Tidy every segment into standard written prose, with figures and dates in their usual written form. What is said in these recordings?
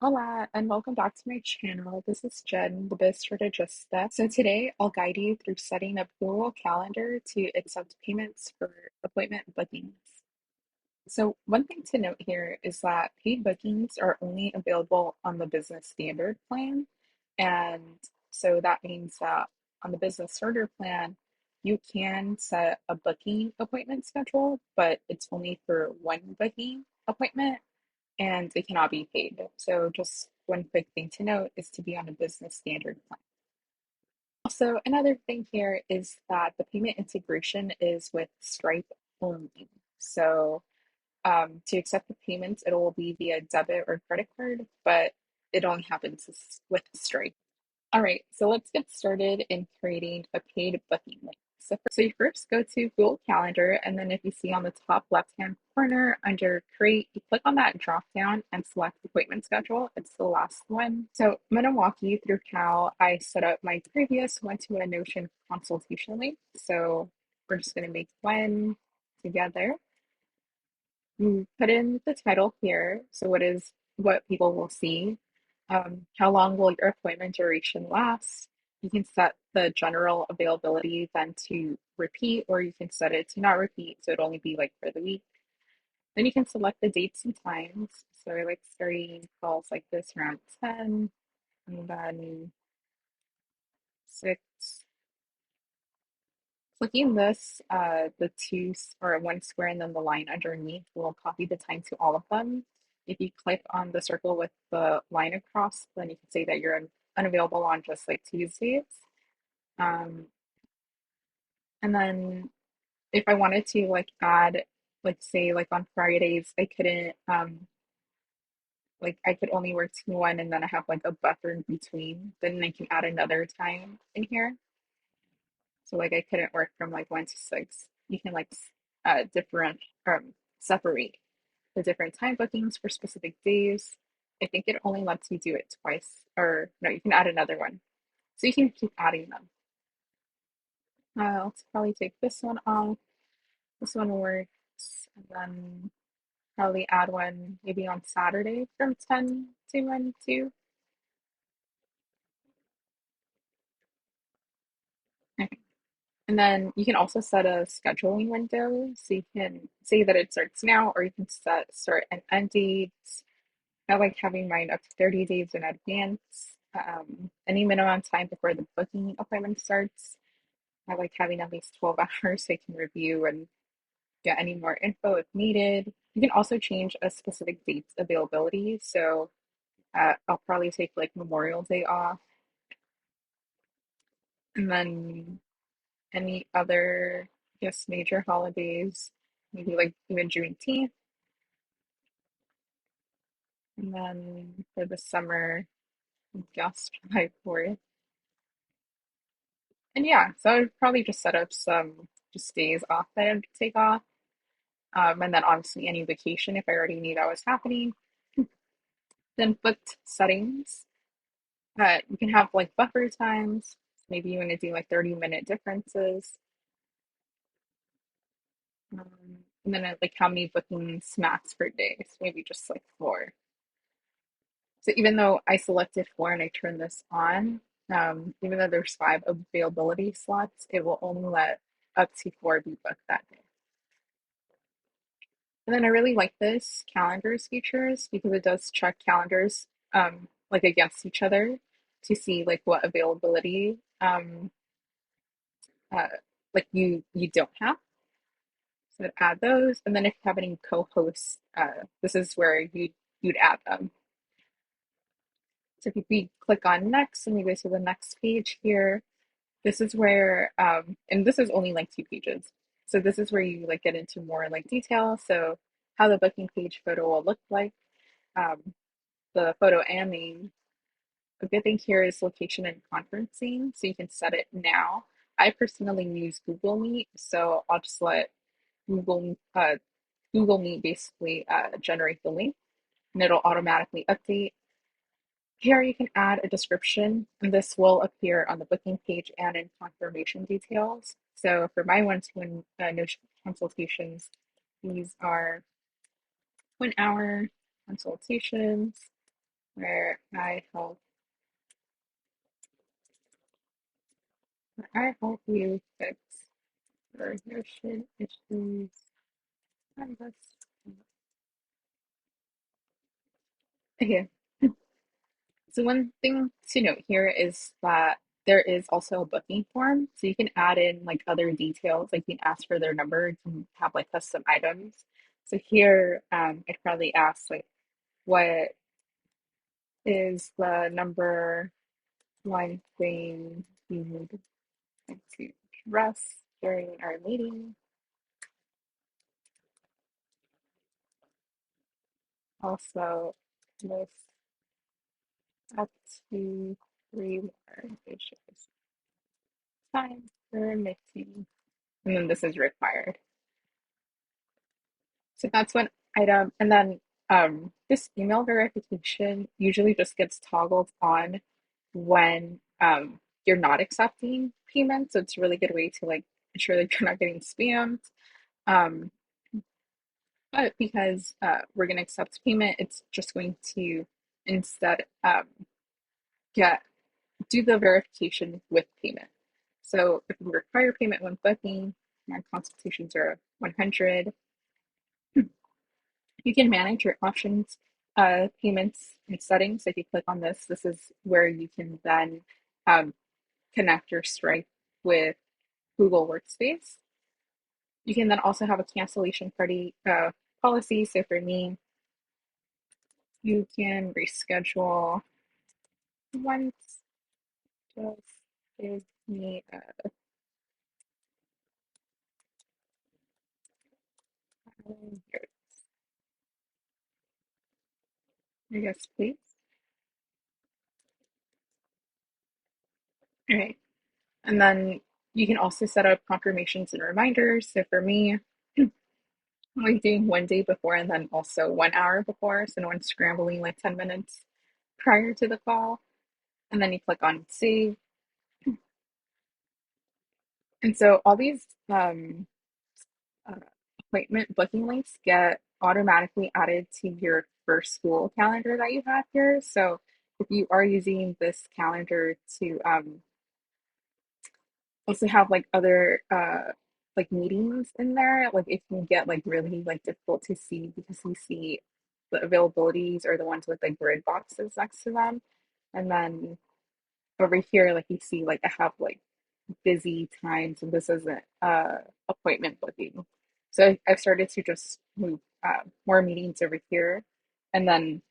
Hola, and welcome back to my channel. This is Jen, the Biz Strtga. So today I'll guide you through setting up Google Calendar to accept payments for appointment bookings. So one thing to note here is that paid bookings are only available on the business standard plan. And so that means that on the business starter plan, you can set a booking appointment schedule, but it's only for one booking appointment and they cannot be paid. So just one quick thing to note is to be on a business standard plan. Also, another thing here is that the payment integration is with Stripe only. So to accept the payments, it will be via debit or credit card, but it only happens with Stripe. All right, so let's get started in creating a paid booking link. So you first go to Google Calendar, and then if you see on the top left-hand corner under Create, you click on that drop down and select Appointment Schedule. It's the last one. So I'm going to walk you through how I set up my previous one to a Notion consultation link. So we're just going to make one together. You put in the title here. So what people will see? How long will your appointment duration last? You can set the general availability then to repeat, or you can set it to not repeat. So it'll only be like for the week. Then you can select the dates and times. So I like starting calls like this around 10 and then 6. Clicking this, the or one square and then the line underneath will copy the time to all of them. If you click on the circle with the line across, then you can say that you're unavailable on just like Tuesdays. Um, and then if I wanted to like add, like say like on Fridays, I couldn't like I could only work 2 to 1 and then I have like a buffer in between. Then I can add another time in here. So like I couldn't work from like 1 to 6. You can like different separate the different time bookings for specific days. I think it only lets you do it twice, or no, you can add another one. So you can keep adding them. Let's probably take this one off. This one works, and then probably add one maybe on Saturday from 10 to 1 too. Okay. And then you can also set a scheduling window. So you can say that it starts now, or you can set start and end dates. I like having mine up to 30 days in advance. Any minimum time before the booking appointment starts. I like having at least 12 hours so I can review and get any more info if needed. You can also change a specific date's availability. So I'll probably take like Memorial Day off, and then any other, I guess, major holidays, maybe like even Juneteenth, and then for the summer, I guess July 4th. And yeah, so I would probably just set up some just days off that I'd take off. And then obviously any vacation if I already knew that was happening. Then booked settings. You can have like buffer times. Maybe you want to do like 30-minute differences. And then like how many bookings max per day. So maybe just like 4. So even though I selected 4 and I turn this on, even though there's 5 availability slots, it will only let up to 4 be booked that day. And then I really like this calendars features because it does check calendars like against each other to see like what availability uh, like you don't have. So I'd add those, and then if you have any co-hosts, this is where you'd add them. So if we click on next and we go to the next page here, this is where and this is only like 2 pages. So this is where you like get into more like detail. So how the booking page photo will look like. Um, the photo and name. A good thing here is location and conferencing, so you can set it now. I personally use Google Meet, so I'll just let Google Google Meet basically generate the link, and it'll automatically update. Here you can add a description, and this will appear on the booking page and in confirmation details. So for my one-to-one no consultations, these are 1 hour consultations. where I help you fix your notion issues. I guess. Okay. So one thing to note here is that there is also a booking form, so you can add in like other details, like you can ask for their number, you can have like custom items. So here, I'd probably ask like, what is the number one thing you need to address during our meeting? Also, list up to three more issues. Time for mixing. And then this is required. So that's one item. And then this email verification usually just gets toggled on when you're not accepting payments. So it's a really good way to like ensure that you're not getting spammed. Um, but because we're going to accept payment, it's just going to instead get do the verification with payment. So if we require payment when booking, my consultations are 100. You can manage your options, payments, and settings. If you click on this, this is where you can then um, connect your Stripe with Google Workspace. You can then also have a cancellation party policy. So for me, you can reschedule once. Just give me a here, yes, please. All right. And then you can also set up confirmations and reminders. So for me, I'm like doing one day before and then also 1 hour before. So no one's scrambling like 10 minutes prior to the call. And then you click on save. And so all these uh, appointment booking links get automatically added to your first school calendar that you have here. So if you are using this calendar to also have like other like meetings in there, like it can get like really like difficult to see because you see the availabilities are the ones with like grid boxes next to them. And then over here, like you see like I have like busy times and this isn't appointment booking. So I've started to just move more meetings over here. And then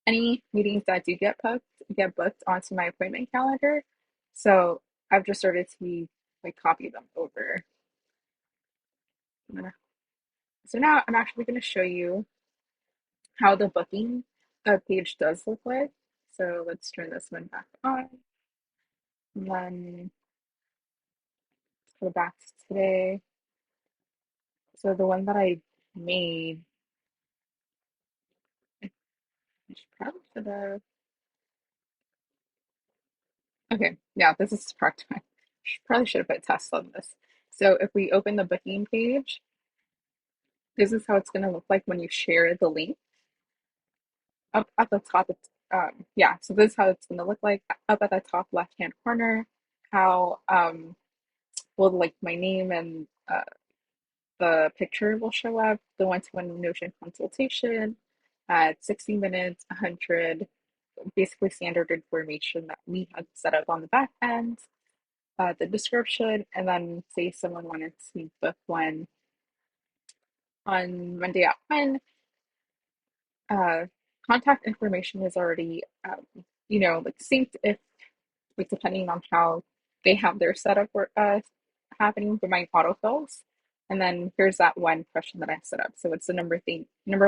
any meetings that do get booked onto my appointment calendar. So I've just started to like copy them over. So now I'm actually going to show you how the booking page does look like. So let's turn this one back on. And then go back to today. So the one that I made, I probably should have. Okay, yeah, this is part time. Probably should have put tests on this. So if we open the booking page, this is how it's going to look like when you share the link. Up at the top, it's yeah. So this is how it's going to look like up at the top left hand corner. How well like my name and the picture will show up. The one-to-one Notion consultation at 60 minutes, 100, basically standard information that we had set up on the back end. The description, and then say someone wanted to book one on Monday at 1, uh, contact information is already, like synced if, like, depending on how they have their setup happening for my autofills. And then here's that one question that I set up. So it's the number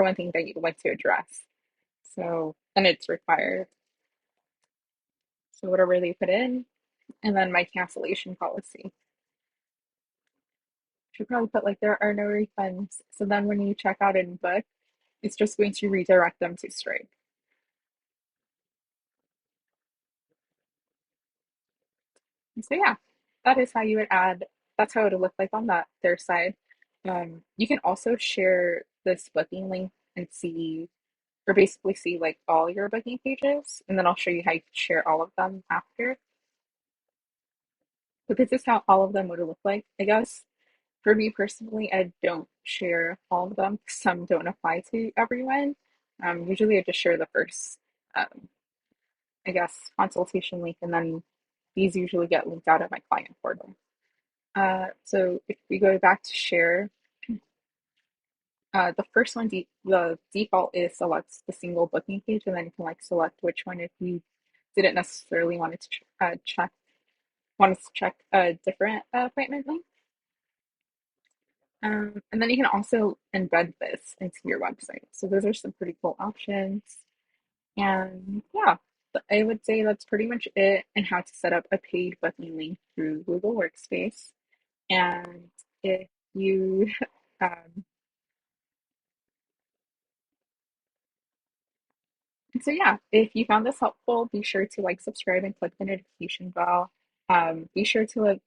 one thing that you'd like to address. So, and it's required. So whatever they put in, and then my cancellation policy. Should probably put like there are no refunds. So then when you check out and book, it's just going to redirect them to Stripe. And so yeah, that is how you would add. That's how it would look like on their side. You can also share this booking link and see or basically see like all your booking pages, and then I'll show you how you can share all of them after. But this is how all of them would look like, I guess. For me personally, I don't share all of them. Some don't apply to everyone. Usually I just share the first, um, I guess, consultation link, and then these usually get linked out of my client portal. So if we go back to share, the first one, the default is select the single booking page, and then you can like select which one if you didn't necessarily want to check a different appointment link. And then you can also embed this into your website. So those are some pretty cool options. And yeah, I would say that's pretty much it and how to set up a paid booking link through Google Workspace. And if you um, so yeah, if you found this helpful, be sure to like, subscribe, and click the notification bell. Be sure to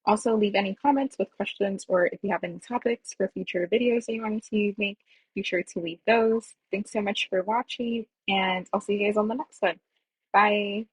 also leave any comments with questions, or if you have any topics for future videos that you want me to make, be sure to leave those. Thanks so much for watching, and I'll see you guys on the next one. Bye.